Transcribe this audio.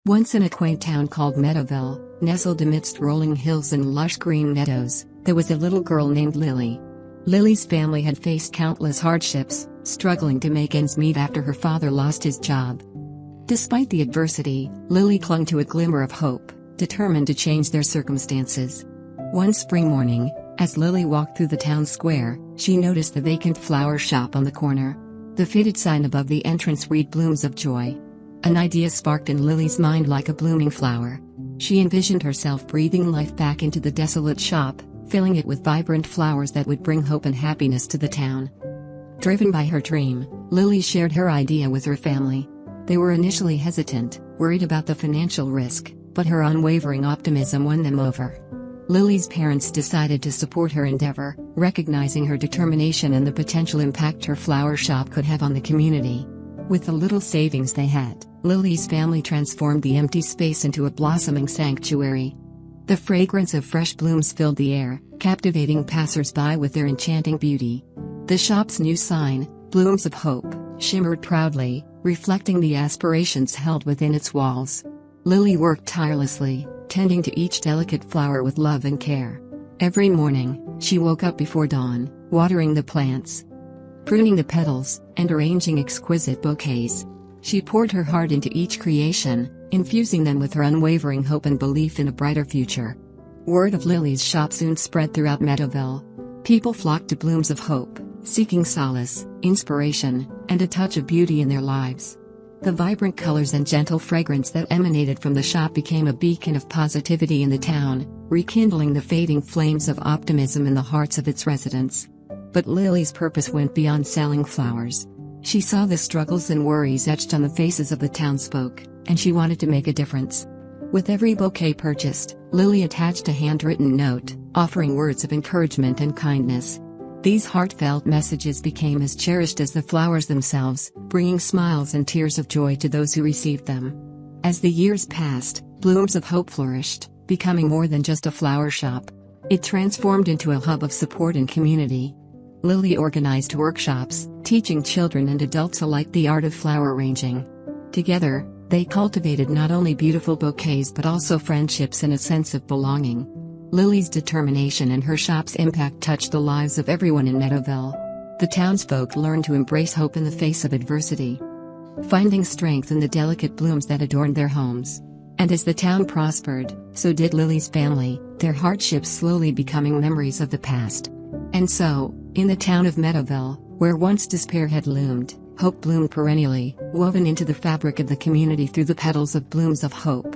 Once in a quaint town called Meadowville, nestled amidst rolling hills and lush green meadows, there was a little girl named Lily. Lily's family had faced countless hardships, struggling to make ends meet after her father lost his job. Despite the adversity, Lily clung to a glimmer of hope, determined to change their circumstances. One spring morning, as Lily walked through the town square, she noticed the vacant flower shop on the corner. The faded sign above the entrance read "Blooms of Joy." An idea sparked in Lily's mind like a blooming flower. She envisioned herself breathing life back into the desolate shop, filling it with vibrant flowers that would bring hope and happiness to the town. Driven by her dream, Lily shared her idea with her family. They were initially hesitant, worried about the financial risk, but her unwavering optimism won them over. Lily's parents decided to support her endeavor, recognizing her determination and the potential impact her flower shop could have on the community. With the little savings they had, Lily's family transformed the empty space into a blossoming sanctuary. The fragrance of fresh blooms filled the air, captivating passers-by with their enchanting beauty. The shop's new sign, "Blooms of Hope," shimmered proudly, reflecting the aspirations held within its walls. Lily worked tirelessly, tending to each delicate flower with love and care. Every morning, she woke up before dawn, watering the plants, pruning the petals, and arranging exquisite bouquets. She poured her heart into each creation, infusing them with her unwavering hope and belief in a brighter future. Word of Lily's shop soon spread throughout Meadowville. People flocked to Blooms of Hope, seeking solace, inspiration, and a touch of beauty in their lives. The vibrant colors and gentle fragrance that emanated from the shop became a beacon of positivity in the town, rekindling the fading flames of optimism in the hearts of its residents. But Lily's purpose went beyond selling flowers. She saw the struggles and worries etched on the faces of the townsfolk, and she wanted to make a difference. With every bouquet purchased, Lily attached a handwritten note, offering words of encouragement and kindness. These heartfelt messages became as cherished as the flowers themselves, bringing smiles and tears of joy to those who received them. As the years passed, Blooms of Hope flourished, becoming more than just a flower shop. It transformed into a hub of support and community. Lily organized workshops, teaching children and adults alike the art of flower arranging. Together, they cultivated not only beautiful bouquets but also friendships and a sense of belonging. Lily's determination and her shop's impact touched the lives of everyone in Meadowville. The townsfolk learned to embrace hope in the face of adversity, finding strength in the delicate blooms that adorned their homes. And as the town prospered, so did Lily's family, their hardships slowly becoming memories of the past. And so, in the town of Meadowville, where once despair had loomed, hope bloomed perennially, woven into the fabric of the community through the petals of Blooms of Hope.